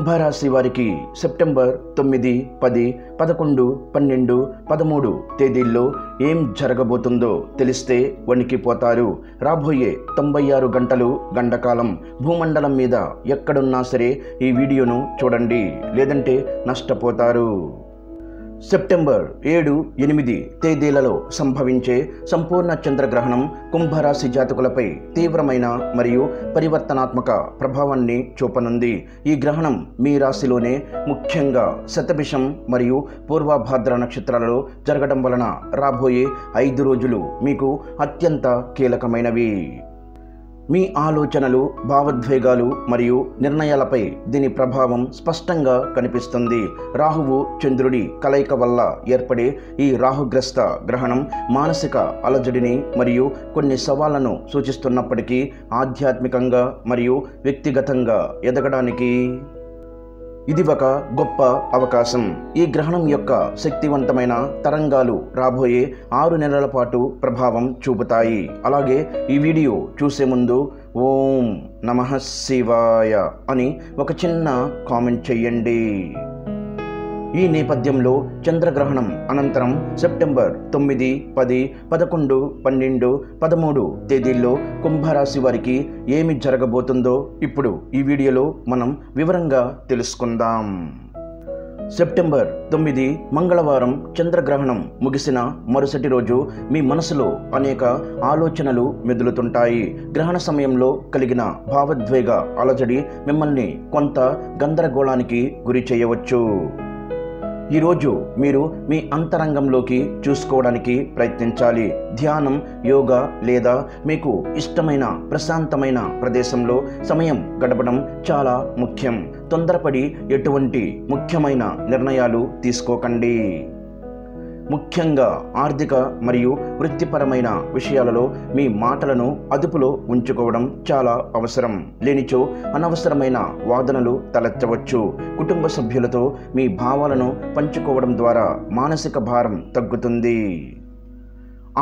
కుంభరాశి వారికి సెప్టెంబర్ 9, 10, 11, 12, 13 తేదీల్లో ఏం జరగబోతుందో తెలిస్తే వణికిపోతారు. రాబోయే 96 గంటలు గండకాలం. భూమండలం మీద ఎక్కడున్నా సరే ఈ వీడియోను చూడండి, లేదంటే నష్టపోతారు. సెప్టెంబర్ 7, 8 తేదీలలో సంభవించే సంపూర్ణ చంద్రగ్రహణం కుంభరాశి జాతకులపై తీవ్రమైన మరియు పరివర్తనాత్మక ప్రభావాన్ని చూపనుంది. ఈ గ్రహణం మీ రాశిలోనే, ముఖ్యంగా శతభిషం మరియు పూర్వభాద్ర నక్షత్రాలలో జరగడం వలన రాబోయే 5 రోజులు మీకు అత్యంత కీలకమైనవి. మీ ఆలోచనలు, భావోద్వేగాలు మరియు నిర్ణయాలపై దీని ప్రభావం స్పష్టంగా కనిపిస్తుంది. రాహువు చంద్రుడి కలయిక వల్ల ఏర్పడే ఈ రాహుగ్రస్త గ్రహణం మానసిక అలజడిని మరియు కొన్ని సవాళ్లను సూచిస్తున్నప్పటికీ ఆధ్యాత్మికంగా మరియు వ్యక్తిగతంగా ఎదగడానికి ఇది ఒక గొప్ప అవకాశం. ఈ గ్రహణం యొక్క శక్తివంతమైన తరంగాలు రాబోయే 6 నెలల పాటు ప్రభావం చూపుతాయి. అలాగే ఈ వీడియో చూసే ముందు ఓం నమః శివాయ అని ఒక చిన్న కామెంట్ చెయ్యండి. ఈ నేపథ్యంలో చంద్రగ్రహణం అనంతరం సెప్టెంబర్ 9, 10, 11, 12, 13 తేదీల్లో కుంభరాశి వారికి ఏమి జరగబోతుందో ఇప్పుడు ఈ వీడియోలో మనం వివరంగా తెలుసుకుందాం. సెప్టెంబర్ 9 మంగళవారం చంద్రగ్రహణం ముగిసిన మరుసటి రోజు మీ మనసులో అనేక ఆలోచనలు మెదులుతుంటాయి. గ్రహణ సమయంలో కలిగిన భావోద్వేగ అలజడి మిమ్మల్ని కొంత గందరగోళానికి గురి చేయవచ్చు. ఈరోజు మీరు మీ అంతరంగంలోకి చూసుకోవడానికి ప్రయత్నించాలి. ధ్యానం, యోగా లేదా మీకు ఇష్టమైన ప్రశాంతమైన ప్రదేశంలో సమయం గడపడం చాలా ముఖ్యం. తొందరపడి ఎటువంటి ముఖ్యమైన నిర్ణయాలు తీసుకోకండి. ముఖ్యంగా ఆర్థిక మరియు వృత్తిపరమైన విషయాలలో మీ మాటలను అదుపులో ఉంచుకోవడం చాలా అవసరం. లేనిచో అనవసరమైన వాదనలు తలెత్తవచ్చు. కుటుంబ సభ్యులతో మీ భావాలను పంచుకోవడం ద్వారా మానసిక భారం తగ్గుతుంది.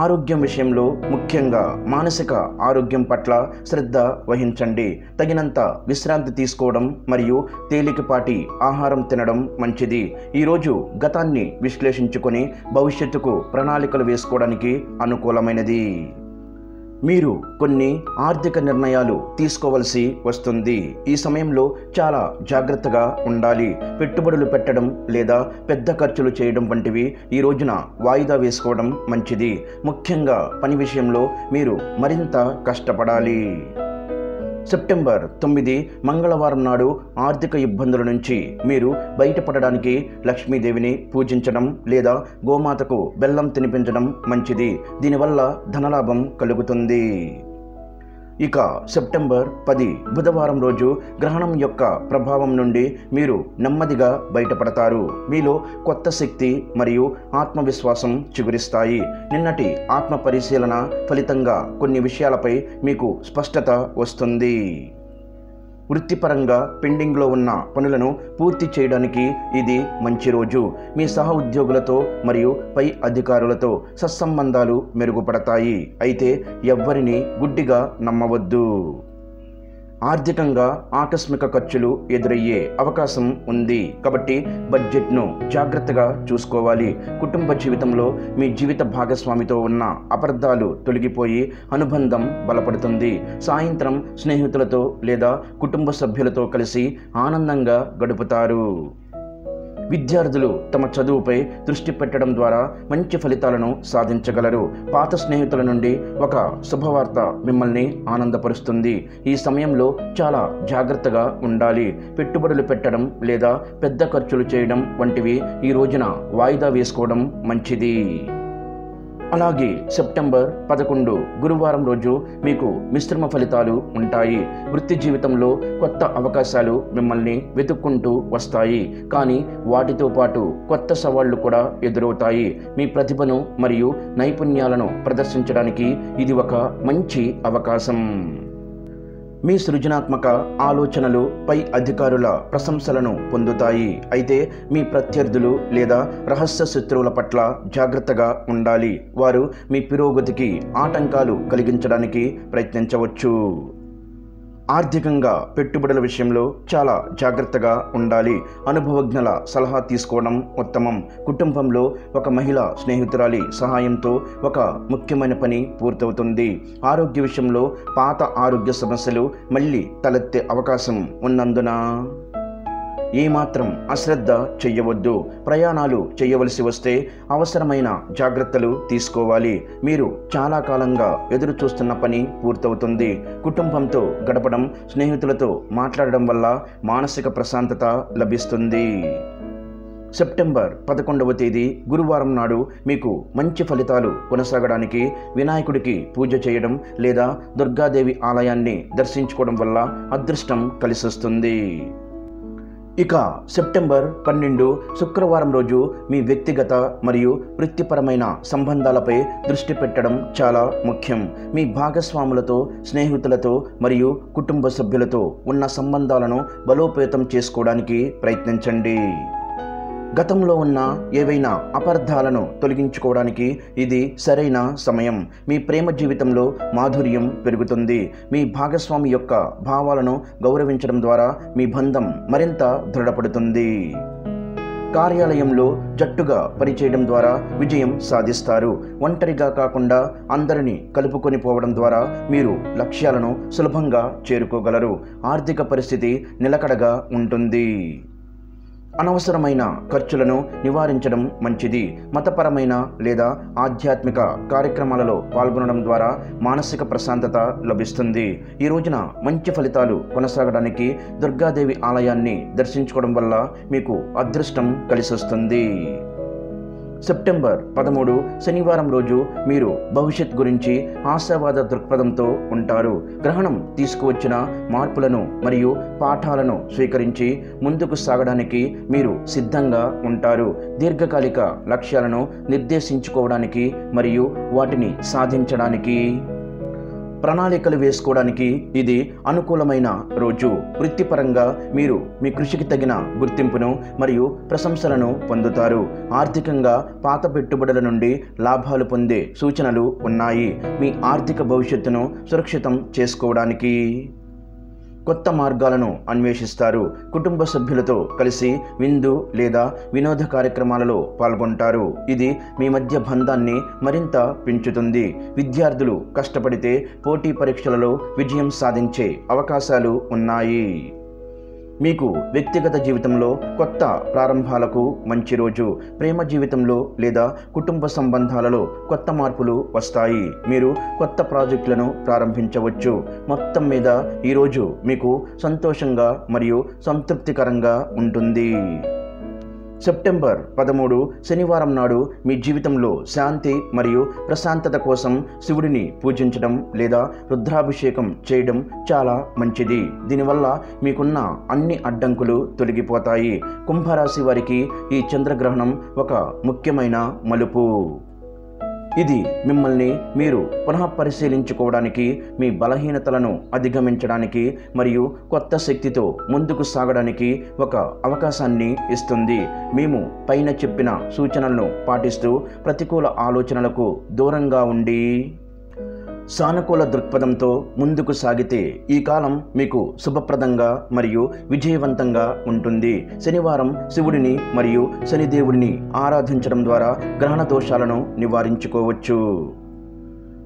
ఆరోగ్యం విషయంలో, ముఖ్యంగా మానసిక ఆరోగ్యం పట్ల శ్రద్ధ వహించండి. తగినంత విశ్రాంతి తీసుకోవడం మరియు తేలికపాటి ఆహారం తినడం మంచిది. ఈరోజు గతాన్ని విశ్లేషించుకొని భవిష్యత్తుకు ప్రణాళికలు వేసుకోవడానికి అనుకూలమైనది. మీరు కొన్ని ఆర్థిక నిర్ణయాలు తీసుకోవలసి వస్తుంది. ఈ సమయంలో చాలా జాగ్రత్తగా ఉండాలి. పెట్టుబడులు పెట్టడం లేదా పెద్ద ఖర్చులు చేయడం వంటివి ఈ రోజున వాయిదా వేసుకోవడం మంచిది. ముఖ్యంగా పని విషయంలో మీరు మరింత కష్టపడాలి. సెప్టెంబర్ 9 మంగళవారం నాడు ఆర్థిక ఇబ్బందుల నుంచి మీరు బయటపడడానికి లక్ష్మీదేవిని పూజించడం లేదా గోమాతకు బెల్లం తినిపించడం మంచిది. దీనివల్ల ధనలాభం కలుగుతుంది. ఇక సెప్టెంబర్ 10 బుధవారం రోజు గ్రహణం యొక్క ప్రభావం నుండి మీరు నెమ్మదిగా బయటపడతారు. మీలో కొత్త శక్తి మరియు ఆత్మవిశ్వాసం చిగురిస్తాయి. నిన్నటి ఆత్మ పరిశీలన ఫలితంగా కొన్ని విషయాలపై మీకు స్పష్టత వస్తుంది. వృత్తిపరంగా పెండింగ్లో ఉన్న పనులను పూర్తి చేయడానికి ఇది మంచి రోజు. మీ సహ ఉద్యోగులతో మరియు పై అధికారులతో సత్సంబంధాలు మెరుగుపడతాయి. అయితే ఎవ్వరిని గుడ్డిగా నమ్మవద్దు. ఆర్థికంగా ఆకస్మిక ఖర్చులు ఎదురయ్యే అవకాశం ఉంది, కాబట్టి బడ్జెట్ను జాగ్రత్తగా చూసుకోవాలి. కుటుంబ జీవితంలో మీ జీవిత భాగస్వామితో ఉన్న అపార్థాలు తొలగిపోయి అనుబంధం బలపడుతుంది. సాయంత్రం స్నేహితులతో లేదా కుటుంబ సభ్యులతో కలిసి ఆనందంగా గడుపుతారు. విద్యార్థులు తమ చదువుపై దృష్టి పెట్టడం ద్వారా మంచి ఫలితాలను సాధించగలరు. పాత స్నేహితుల నుండి ఒక శుభవార్త మిమ్మల్ని ఆనందపరుస్తుంది. ఈ సమయంలో చాలా జాగ్రత్తగా ఉండాలి. పెట్టుబడులు పెట్టడం లేదా పెద్ద ఖర్చులు చేయడం వంటివి ఈ రోజున వాయిదా వేసుకోవడం మంచిది. అలాగే సెప్టెంబర్ 11 గురువారం రోజు మీకు మిశ్రమ ఫలితాలు ఉంటాయి. వృత్తి జీవితంలో కొత్త అవకాశాలు మిమ్మల్ని వెతుక్కుంటూ వస్తాయి, కానీ వాటితో పాటు కొత్త సవాళ్లు కూడా ఎదురవుతాయి. మీ ప్రతిభను మరియు నైపుణ్యాలను ప్రదర్శించడానికి ఇది ఒక మంచి అవకాశం. మీ సృజనాత్మక ఆలోచనలు పై అధికారుల ప్రశంసలను పొందుతాయి. అయితే మీ ప్రత్యర్థులు లేదా రహస్య శత్రువుల పట్ల జాగ్రత్తగా ఉండాలి. వారు మీ పురోగతికి ఆటంకాలు కలిగించడానికి ప్రయత్నించవచ్చు. ఆర్థికంగా పెట్టుబడుల విషయంలో చాలా జాగ్రత్తగా ఉండాలి. అనుభవజ్ఞుల సలహా తీసుకోవడం ఉత్తమం. కుటుంబంలో ఒక మహిళ స్నేహితురాలి సహాయంతో ఒక ముఖ్యమైన పని పూర్తవుతుంది. ఆరోగ్య విషయంలో పాత ఆరోగ్య సమస్యలు మళ్ళీ తలెత్తే అవకాశం ఉన్నందున ఏమాత్రం అశ్రద్ధ చెయ్యవద్దు. ప్రయాణాలు చేయవలసి వస్తే అవసరమైన జాగ్రత్తలు తీసుకోవాలి. మీరు చాలా కాలంగా ఎదురు చూస్తున్న పని పూర్తవుతుంది. కుటుంబంతో గడపడం, స్నేహితులతో మాట్లాడడం వల్ల మానసిక ప్రశాంతత లభిస్తుంది. సెప్టెంబర్ 11వ తేదీ గురువారం నాడు మీకు మంచి ఫలితాలు కొనసాగడానికి వినాయకుడికి పూజ చేయడం లేదా దుర్గాదేవి ఆలయాన్ని దర్శించుకోవడం వల్ల అదృష్టం కలిసొస్తుంది. ఇక సెప్టెంబర్ 12 శుక్రవారం రోజు మీ వ్యక్తిగత మరియు వృత్తిపరమైన సంబంధాలపై దృష్టి పెట్టడం చాలా ముఖ్యం. మీ భాగస్వాములతో, స్నేహితులతో మరియు కుటుంబ సభ్యులతో ఉన్న సంబంధాలను బలోపేతం చేసుకోవడానికి ప్రయత్నించండి. గతంలో ఉన్న ఏవైనా అపార్థాలను తొలగించుకోవడానికి ఇది సరైన సమయం. మీ ప్రేమ జీవితంలో మాధుర్యం పెరుగుతుంది. మీ భాగస్వామి యొక్క భావాలను గౌరవించడం ద్వారా మీ బంధం మరింత దృఢపడుతుంది. కార్యాలయంలో జట్టుగా పనిచేయడం ద్వారా విజయం సాధిస్తారు. ఒంటరిగా కాకుండా అందరినీ కలుపుకొని పోవడం ద్వారా మీరు లక్ష్యాలను సులభంగా చేరుకోగలరు. ఆర్థిక పరిస్థితి నిలకడగా ఉంటుంది. అనవసరమైన ఖర్చులను నివారించడం మంచిది. మతపరమైన లేదా ఆధ్యాత్మిక కార్యక్రమాలలో పాల్గొనడం ద్వారా మానసిక ప్రశాంతత లభిస్తుంది. ఈ రోజున మంచి ఫలితాలు కొనసాగడానికి దుర్గాదేవి ఆలయాన్ని దర్శించుకోవడం వల్ల మీకు అదృష్టం కలిసొస్తుంది. సెప్టెంబర్ 13 శనివారం రోజు మీరు భవిష్యత్ గురించి ఆశావాద దృక్పథంతో ఉంటారు. గ్రహణం తీసుకువచ్చిన మార్పులను మరియు పాఠాలను స్వీకరించి ముందుకు సాగడానికి మీరు సిద్ధంగా ఉంటారు. దీర్ఘకాలిక లక్ష్యాలను నిర్దేశించుకోవడానికి మరియు వాటిని సాధించడానికి ప్రణాళికలు వేసుకోవడానికి ఇది అనుకూలమైన రోజు. వృత్తిపరంగా మీరు మీ కృషికి తగిన గుర్తింపును మరియు ప్రశంసలను పొందుతారు. ఆర్థికంగా పాత పెట్టుబడుల నుండి లాభాలు పొందే సూచనలు ఉన్నాయి. మీ ఆర్థిక భవిష్యత్తును సురక్షితం చేసుకోవడానికి కొత్త మార్గాలను అన్వేషిస్తారు. కుటుంబ సభ్యులతో కలిసి విందు లేదా వినోద కార్యక్రమాలలో పాల్గొంటారు. ఇది మీ మధ్య బంధాన్ని మరింత పెంచుతుంది. విద్యార్థులు కష్టపడితే పోటీ పరీక్షలలో విజయం సాధించే అవకాశాలు ఉన్నాయి. మీకు వ్యక్తిగత జీవితంలో కొత్త ప్రారంభాలకు మంచి రోజు. ప్రేమ జీవితంలో లేదా కుటుంబ సంబంధాలలో కొత్త మార్పులు వస్తాయి. మీరు కొత్త ప్రాజెక్టులను ప్రారంభించవచ్చు. మొత్తం మీద ఈరోజు మీకు సంతోషంగా మరియు సంతృప్తికరంగా ఉంటుంది. సెప్టెంబర్ 13 శనివారం నాడు మీ జీవితంలో శాంతి మరియు ప్రశాంతత కోసం శివుడిని పూజించడం లేదా రుద్రాభిషేకం చేయడం చాలా మంచిది. దీనివల్ల మీకున్న అన్ని అడ్డంకులు తొలగిపోతాయి. కుంభరాశి వారికి ఈ చంద్రగ్రహణం ఒక ముఖ్యమైన మలుపు. ఇది మిమ్మల్ని మీరు పునః పరిశీలించుకోవడానికి, మీ బలహీనతలను అధిగమించడానికి మరియు కొత్త శక్తితో ముందుకు సాగడానికి ఒక అవకాశాన్ని ఇస్తుంది. మేము పైన చెప్పిన సూచనలను పాటిస్తూ ప్రతికూల ఆలోచనలకు దూరంగా ఉండి సానుకూల దృక్పథంతో ముందుకు సాగితే ఈ కాలం మీకు శుభప్రదంగా మరియు విజయవంతంగా ఉంటుంది. శనివారం శివుడిని మరియు శనిదేవుడిని ఆరాధించడం ద్వారా గ్రహణ దోషాలను నివారించుకోవచ్చు.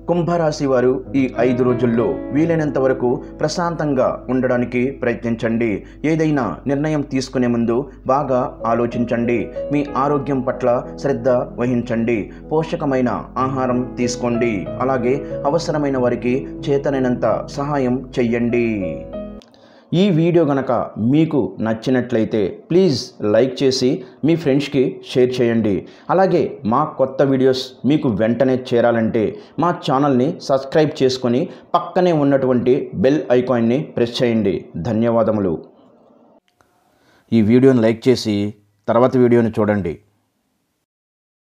కుంభరాశి వారు ఈ 5 రోజుల్లో వీలైనంత వరకు ప్రశాంతంగా ఉండడానికి ప్రయత్నించండి. ఏదైనా నిర్ణయం తీసుకునే ముందు బాగా ఆలోచించండి. మీ ఆరోగ్యం పట్ల శ్రద్ధ వహించండి. పోషకమైన ఆహారం తీసుకోండి. అలాగే అవసరమైన వారికి చేతనైనంత సహాయం చెయ్యండి. ఈ వీడియో గనక మీకు నచ్చినట్లయితే ప్లీజ్ లైక్ చేసి మీ ఫ్రెండ్స్కి షేర్ చేయండి. అలాగే మా కొత్త వీడియోస్ మీకు వెంటనే చేరాలంటే మా ఛానల్ని సబ్స్క్రైబ్ చేసుకొని పక్కనే ఉన్నటువంటి బెల్ ఐకాన్ని ప్రెస్ చేయండి. ధన్యవాదములు. ఈ వీడియోని లైక్ చేసి తర్వాత వీడియోని చూడండి.